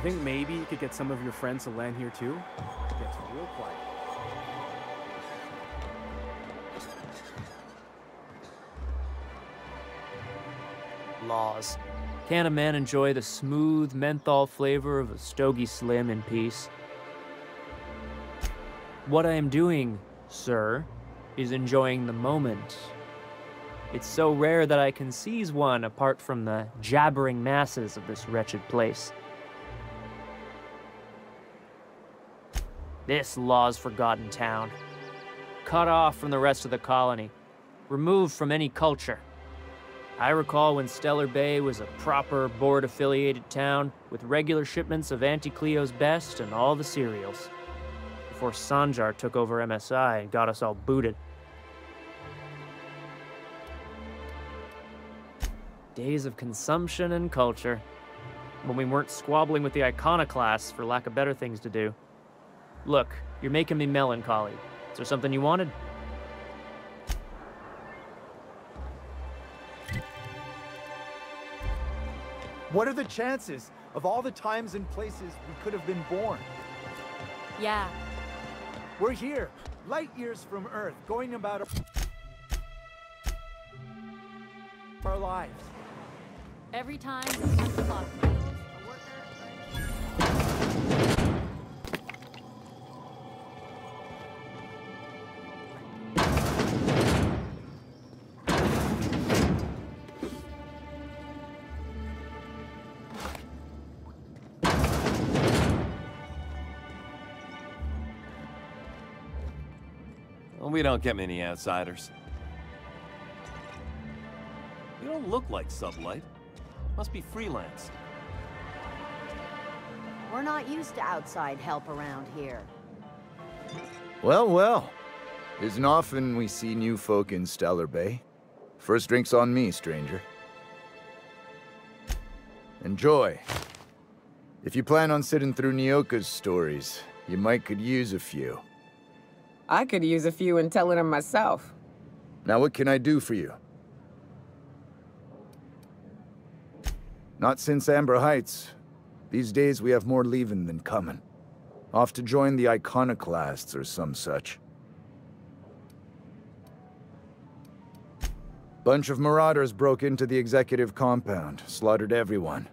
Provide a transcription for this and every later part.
think maybe you could get some of your friends to land here too? It gets real quiet. Laws. Can a man enjoy the smooth menthol flavor of a Stogie Slim in peace? What I am doing, sir, is enjoying the moment. It's so rare that I can seize one apart from the jabbering masses of this wretched place. This law's forgotten town. Cut off from the rest of the colony. Removed from any culture. I recall when Stellar Bay was a proper board-affiliated town with regular shipments of Auntie Cleo's best and all the cereals. Before Sanjar took over MSI and got us all booted. Days of consumption and culture. When we weren't squabbling with the iconoclasts for lack of better things to do. Look, you're making me melancholy. Is there something you wanted? What are the chances of all the times and places we could have been born? Yeah. We're here, light years from Earth, going about our lives. Every time the clock moves, a worker... Well, we don't get many outsiders. You don't look like Sublight. Must be freelance. We're not used to outside help around here. Well, well. Isn't often we see new folk in Stellar Bay. First drink's on me, stranger. Enjoy. If you plan on sitting through Nyoka's stories, you might could use a few. I could use a few and telling them myself. Now what can I do for you? Not since Amber Heights. These days we have more leaving than coming. Off to join the iconoclasts or some such. Bunch of marauders broke into the executive compound, slaughtered everyone.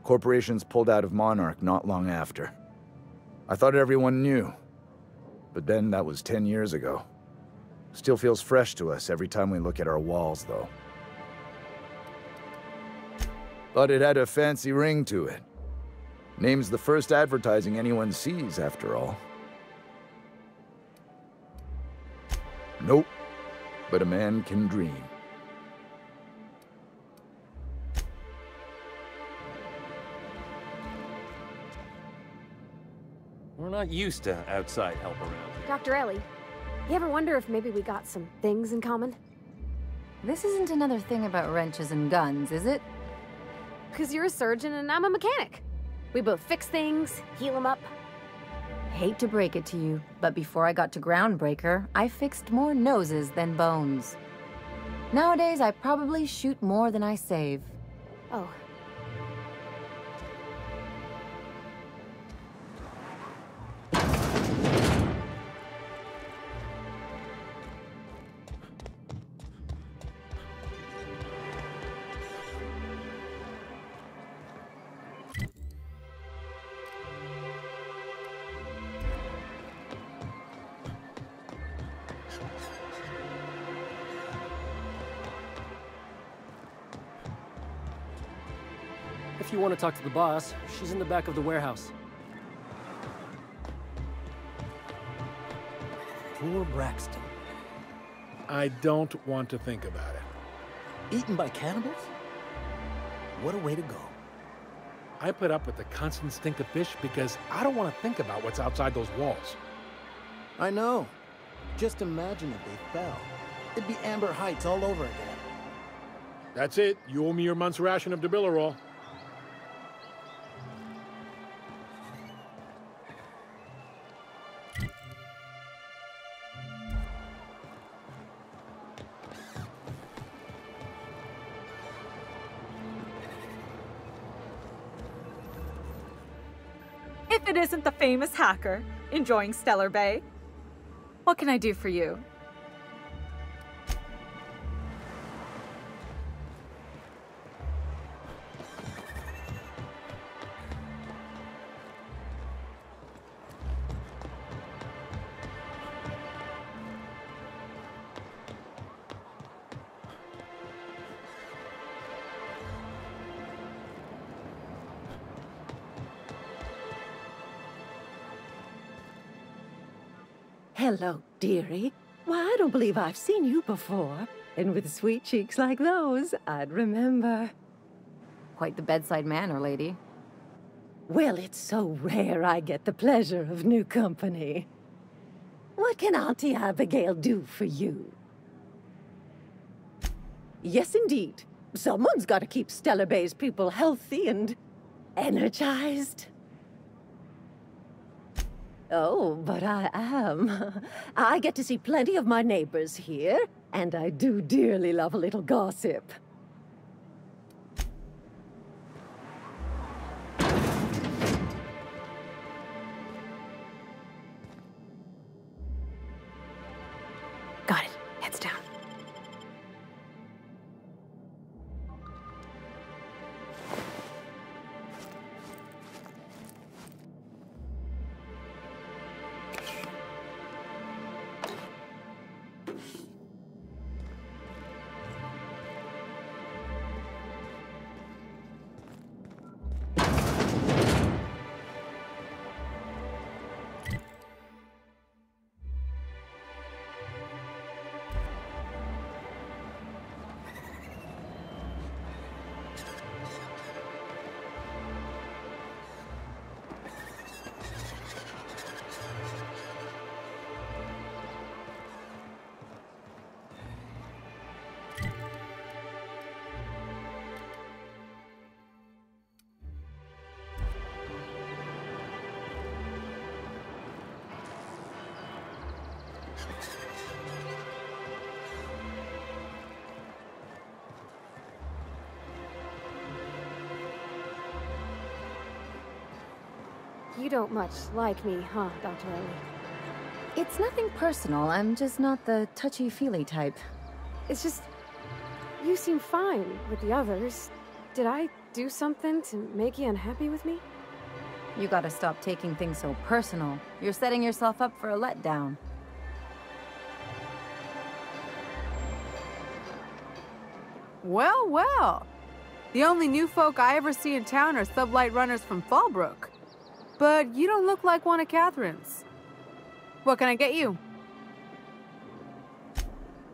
Corporations pulled out of Monarch not long after. I thought everyone knew. But then that was 10 years ago. Still feels fresh to us every time we look at our walls, though. But it had a fancy ring to it. Name's the first advertising anyone sees, after all. Nope. But a man can dream. We're not used to outside help around here. Dr. Ellie, you ever wonder if maybe we got some things in common? This isn't another thing about wrenches and guns, is it? Because you're a surgeon and I'm a mechanic. We both fix things, heal them up. Hate to break it to you, but before I got to Groundbreaker, I fixed more noses than bones. Nowadays, I probably shoot more than I save. Oh. If you want to talk to the boss, she's in the back of the warehouse. Poor Braxton. I don't want to think about it. Eaten by cannibals? What a way to go. I put up with the constant stink of fish because I don't want to think about what's outside those walls. I know. Just imagine if they fell. It'd be Amber Heights all over again. That's it. You owe me your month's ration of Debillerol. if it isn't the famous hacker enjoying Stellar Bay. What can I do for you? Hello, dearie. Why, I don't believe I've seen you before. And with sweet cheeks like those, I'd remember. Quite the bedside manner, lady. Well, it's so rare I get the pleasure of new company. What can Auntie Abigail do for you? Yes, indeed. Someone's got to keep Stellar Bay's people healthy and energized. Oh, but I am. I get to see plenty of my neighbors here, and I do dearly love a little gossip. Got it. Heads down. You don't much like me, huh, Dr. Ellie? It's nothing personal. I'm just not the touchy-feely type. It's just... you seem fine with the others. Did I do something to make you unhappy with me? You gotta stop taking things so personal. You're setting yourself up for a letdown. Well, well. The only new folk I ever see in town are sublight runners from Fallbrook. But you don't look like one of Catherine's. What can I get you?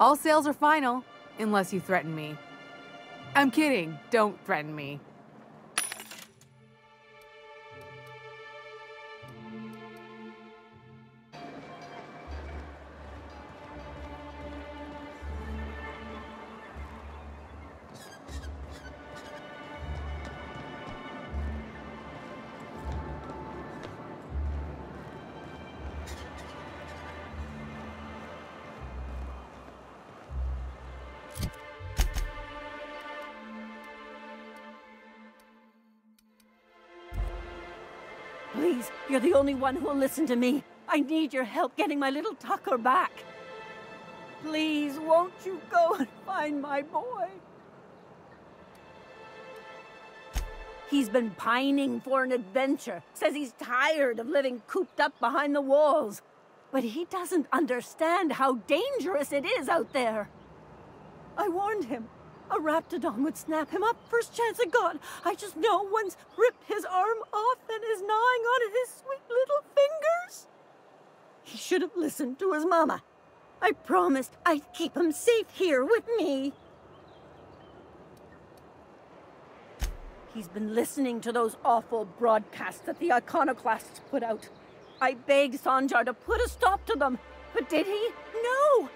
All sales are final, unless you threaten me. I'm kidding. Don't threaten me. Please, you're the only one who'll listen to me. I need your help getting my little Tucker back. Please, won't you go and find my boy? He's been pining for an adventure. Says he's tired of living cooped up behind the walls. But he doesn't understand how dangerous it is out there. I warned him. A raptidon would snap him up first chance it got. I just know one's ripped his arm off and is gnawing on his sweet little fingers. He should have listened to his mama. I promised I'd keep him safe here with me. He's been listening to those awful broadcasts that the iconoclasts put out. I begged Sanjar to put a stop to them, but did he? No!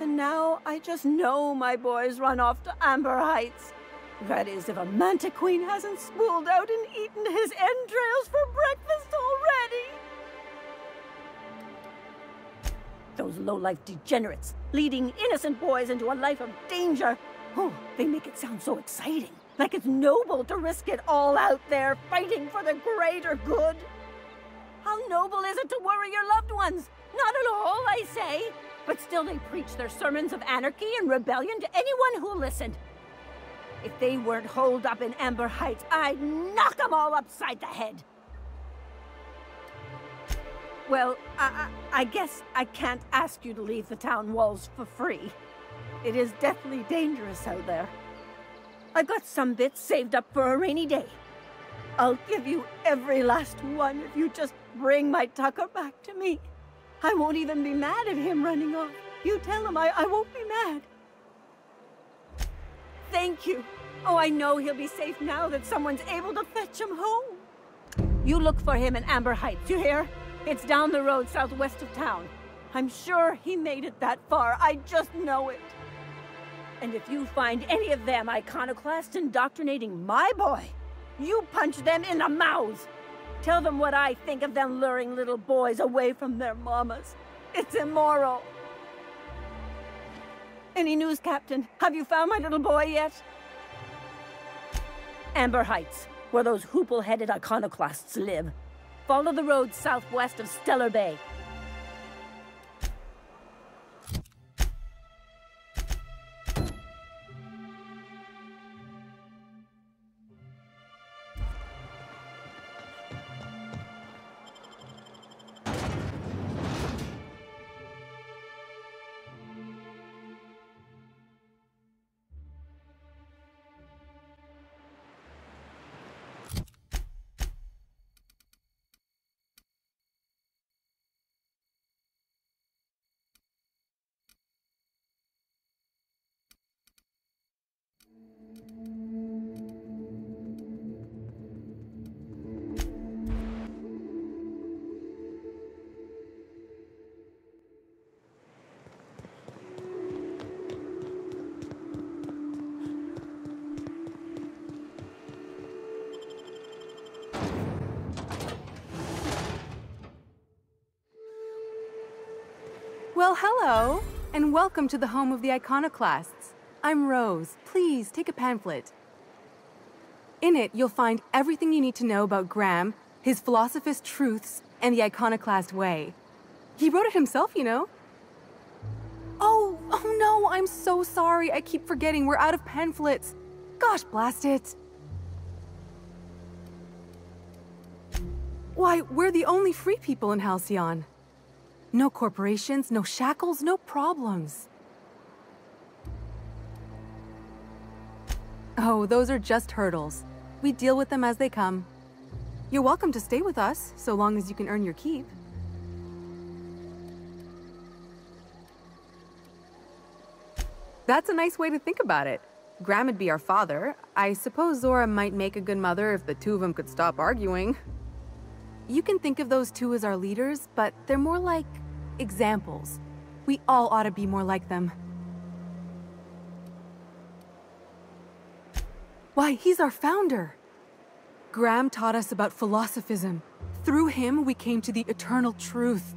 And now I just know my boy's run off to Amber Heights. That is, if a Manta Queen hasn't spooled out and eaten his entrails for breakfast already. Those low-life degenerates, leading innocent boys into a life of danger. Oh, they make it sound so exciting. Like it's noble to risk it all out there, fighting for the greater good. How noble is it to worry your loved ones? Not at all, I say. But still they preach their sermons of anarchy and rebellion to anyone who listened. If they weren't holed up in Amber Heights, I'd knock them all upside the head. Well, I guess I can't ask you to leave the town walls for free. It is deathly dangerous out there. I've got some bits saved up for a rainy day. I'll give you every last one if you just bring my Tucker back to me. I won't even be mad at him running off. You tell him I won't be mad. Thank you. Oh, I know he'll be safe now that someone's able to fetch him home. You look for him in Amber Heights, you hear? It's down the road southwest of town. I'm sure he made it that far. I just know it. And if you find any of them iconoclasts indoctrinating my boy, you punch them in the mouths. Tell them what I think of them luring little boys away from their mamas. It's immoral. Any news, Captain? Have you found my little boy yet? Amber Heights, where those hoople-headed iconoclasts live. Follow the road southwest of Stellar Bay. Well, hello, and welcome to the home of the iconoclasts. I'm Rose. Please, take a pamphlet. In it, you'll find everything you need to know about Graham, his philosophist truths, and the iconoclast way. He wrote it himself, you know. Oh no, I'm so sorry. I keep forgetting we're out of pamphlets. Gosh, blast it. Why, we're the only free people in Halcyon. No corporations, no shackles, no problems. Oh, those are just hurdles. We deal with them as they come. You're welcome to stay with us, so long as you can earn your keep. That's a nice way to think about it. Graham would be our father. I suppose Zora might make a good mother if the two of them could stop arguing. You can think of those two as our leaders, but they're more like examples. We all ought to be more like them. Why, he's our founder. Graham taught us about philosophism. Through him, we came to the eternal truth.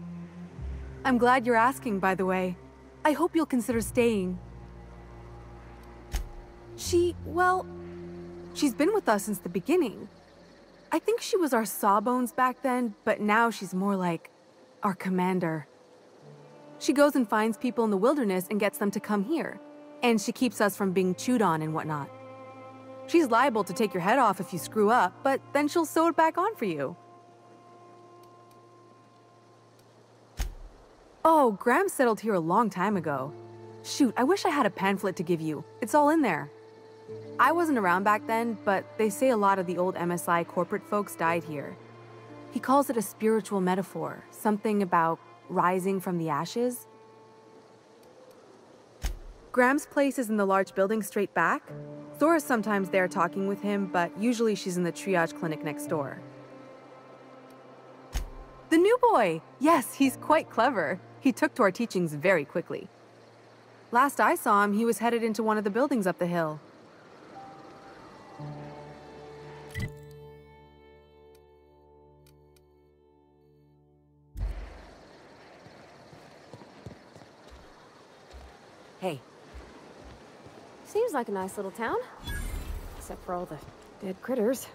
I'm glad you're asking, by the way. I hope you'll consider staying. She's been with us since the beginning. I think she was our sawbones back then, but now she's more like our commander. She goes and finds people in the wilderness and gets them to come here. And she keeps us from being chewed on and whatnot. She's liable to take your head off if you screw up, but then she'll sew it back on for you. Oh, Graham settled here a long time ago. Shoot, I wish I had a pamphlet to give you. It's all in there. I wasn't around back then, but they say a lot of the old MSI corporate folks died here. He calls it a spiritual metaphor, something about rising from the ashes. Graham's place is in the large building straight back. Zora's sometimes there talking with him, but usually she's in the triage clinic next door. The new boy! Yes, he's quite clever. He took to our teachings very quickly. Last I saw him, he was headed into one of the buildings up the hill. Hey. Seems like a nice little town. except for all the dead critters.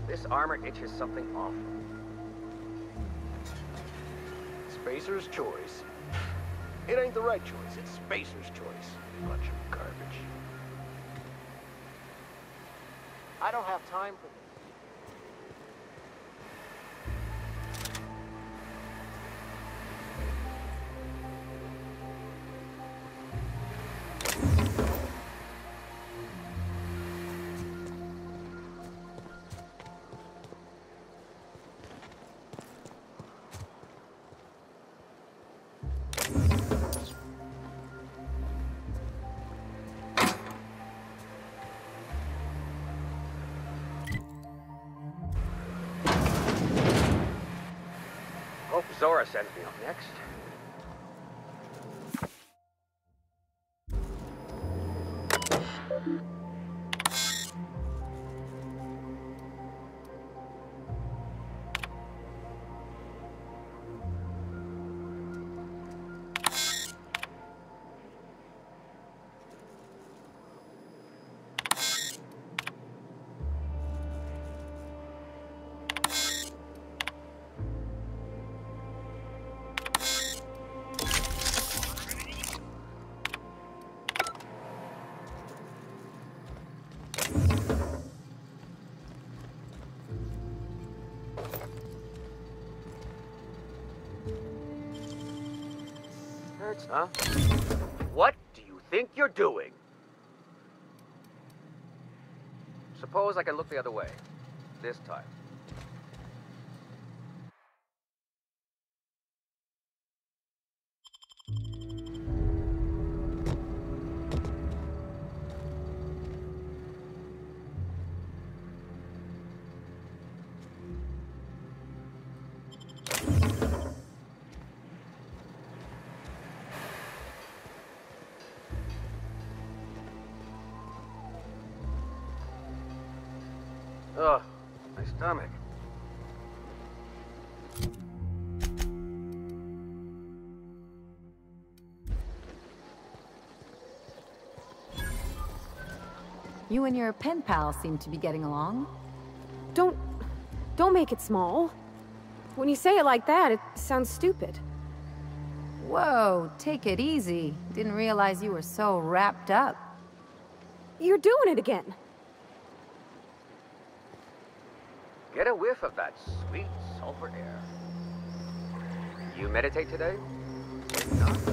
This armor itches something awful. Spacer's choice. It ain't the right choice, it's Spacer's choice. Bunch of garbage. I don't have time for this. Hope Zora sends me up next. Hurts, huh? What do you think you're doing? Suppose I can look the other way. This time. Ugh, my stomach. You and your pen pal seem to be getting along. Don't make it small. When you say it like that, it sounds stupid. Whoa, take it easy. Didn't realize you were so wrapped up. You're doing it again. Get a whiff of that sweet sulfur air. You meditate today? If not, you should.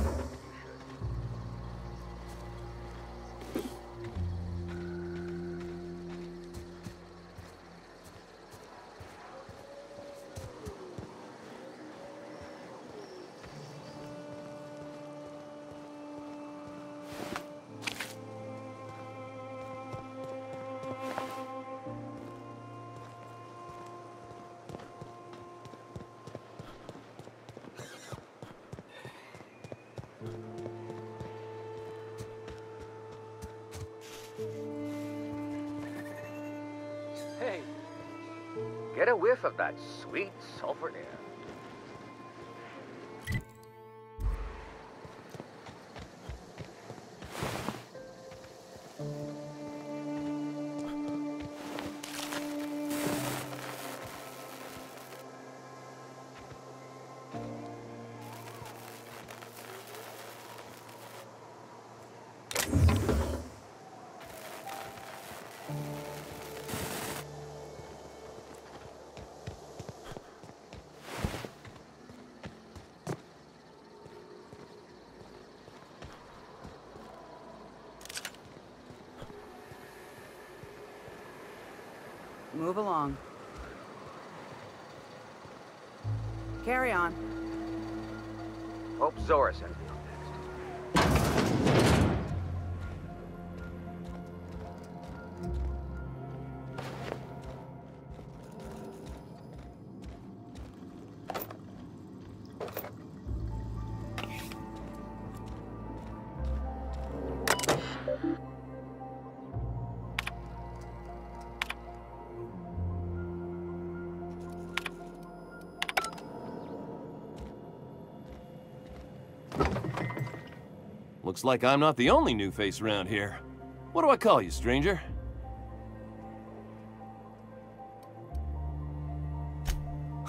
Hey, get a whiff of that sweet sulfur air. Move along. Carry on. Hope Zora sends me up next. Looks like I'm not the only new face around here. What do I call you, stranger?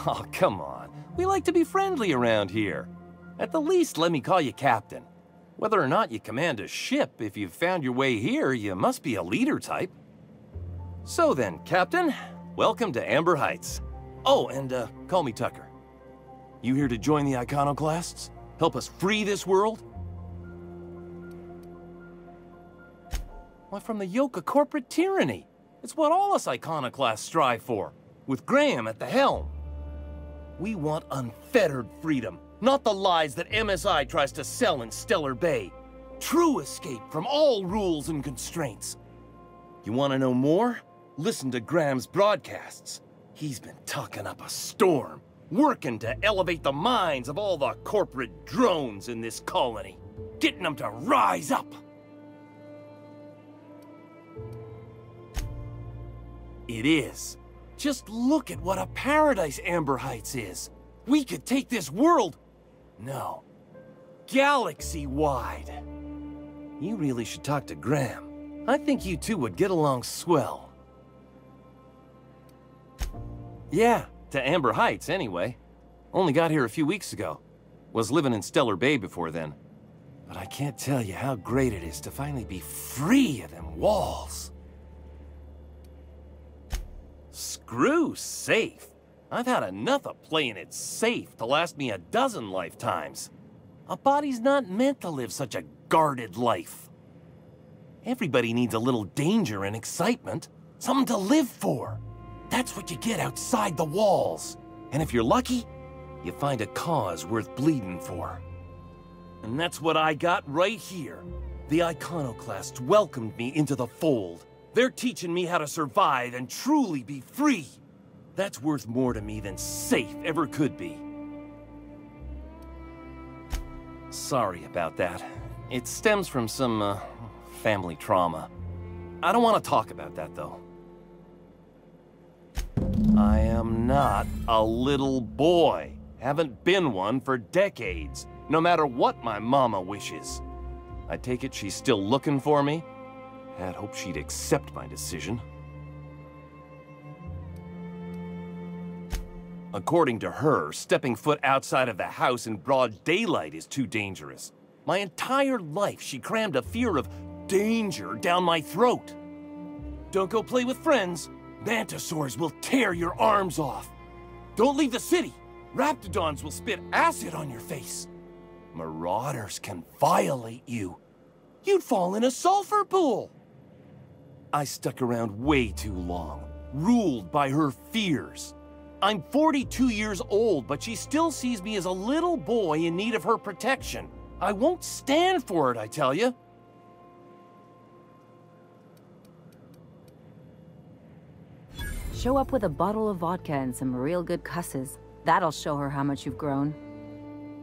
Oh, come on. We like to be friendly around here. At the least, let me call you Captain. Whether or not you command a ship, if you've found your way here, you must be a leader type. So then, Captain, welcome to Amber Heights. Oh, and call me Tucker. You here to join the Iconoclasts? Help us free this world? Why, from the yoke of corporate tyranny. It's what all us Iconoclasts strive for, with Graham at the helm. We want unfettered freedom, not the lies that MSI tries to sell in Stellar Bay. True escape from all rules and constraints. You want to know more? Listen to Graham's broadcasts. He's been talking up a storm, working to elevate the minds of all the corporate drones in this colony, getting them to rise up. It is. Just look at what a paradise Amber Heights is. We could take this world... No. Galaxy-wide. You really should talk to Graham. I think you two would get along swell. Yeah, to Amber Heights, anyway. Only got here a few weeks ago. Was living in Stellar Bay before then. But I can't tell you how great it is to finally be free of them walls. Screw safe. I've had enough of playing it safe to last me a dozen lifetimes. A body's not meant to live such a guarded life. Everybody needs a little danger and excitement, something to live for. That's what you get outside the walls. And if you're lucky, you find a cause worth bleeding for. And that's what I got right here. The Iconoclasts welcomed me into the fold. They're teaching me how to survive and truly be free. That's worth more to me than safe ever could be. Sorry about that. It stems from some, family trauma. I don't want to talk about that, though. I am not a little boy. Haven't been one for decades, no matter what my mama wishes. I take it she's still looking for me? Had hoped she'd accept my decision. According to her, stepping foot outside of the house in broad daylight is too dangerous. My entire life, she crammed a fear of danger down my throat. Don't go play with friends. Mantisaurs will tear your arms off. Don't leave the city. Raptidons will spit acid on your face. Marauders can violate you. You'd fall in a sulfur pool. I stuck around way too long, ruled by her fears. I'm 42 years old, but she still sees me as a little boy in need of her protection. I won't stand for it, I tell you. Show up with a bottle of vodka and some real good cusses. That'll show her how much you've grown.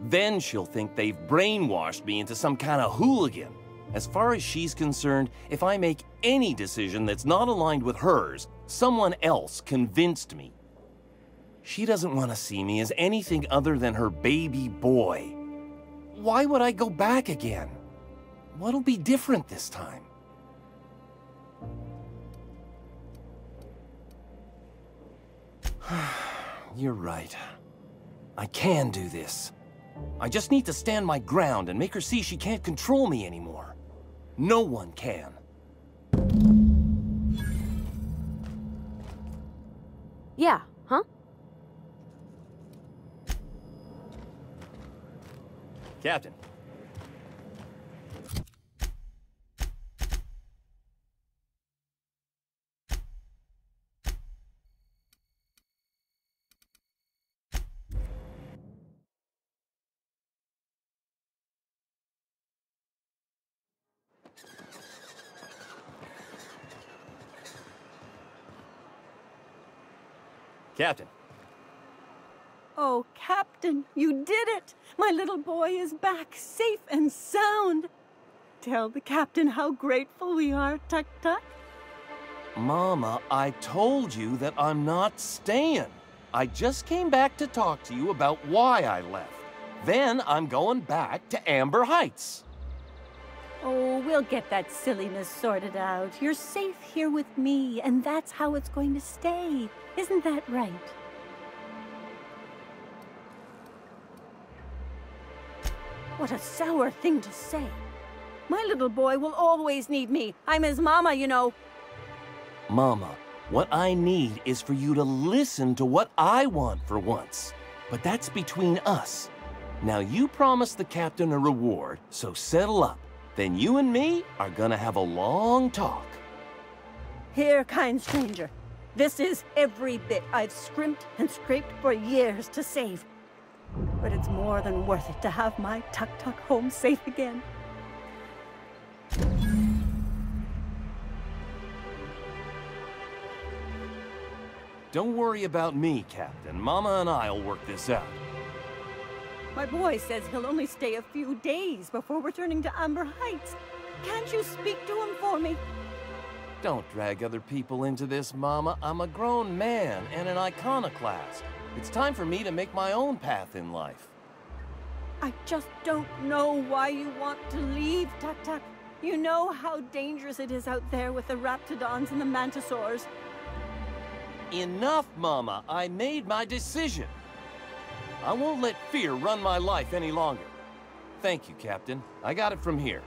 Then she'll think they've brainwashed me into some kind of hooligan. As far as she's concerned, if I make any decision that's not aligned with hers, someone else convinced me. She doesn't want to see me as anything other than her baby boy. Why would I go back again? What'll be different this time? You're right. I can do this. I just need to stand my ground and make her see she can't control me anymore. No one can. Yeah, huh? Captain. Captain. Oh, Captain, you did it! My little boy is back, safe and sound. Tell the Captain how grateful we are, Tuk-Tuk. Mama, I told you that I'm not staying. I just came back to talk to you about why I left. Then I'm going back to Amber Heights. Oh, we'll get that silliness sorted out. You're safe here with me, and that's how it's going to stay. Isn't that right? What a sour thing to say. My little boy will always need me. I'm his mama, you know. Mama, what I need is for you to listen to what I want for once. But that's between us. Now you promised the captain a reward, so settle up. Then you and me are gonna have a long talk. Here, kind stranger. This is every bit I've scrimped and scraped for years to save. But it's more than worth it to have my tuk-tuk home safe again. Don't worry about me, Captain. Mama and I'll work this out. My boy says he'll only stay a few days before returning to Amber Heights. Can't you speak to him for me? Don't drag other people into this, Mama. I'm a grown man and an iconoclast. It's time for me to make my own path in life. I just don't know why you want to leave, Tuk-Tuk. You know how dangerous it is out there with the Raptidons and the Mantisaurs. Enough, Mama. I made my decision. I won't let fear run my life any longer. Thank you, Captain. I got it from here.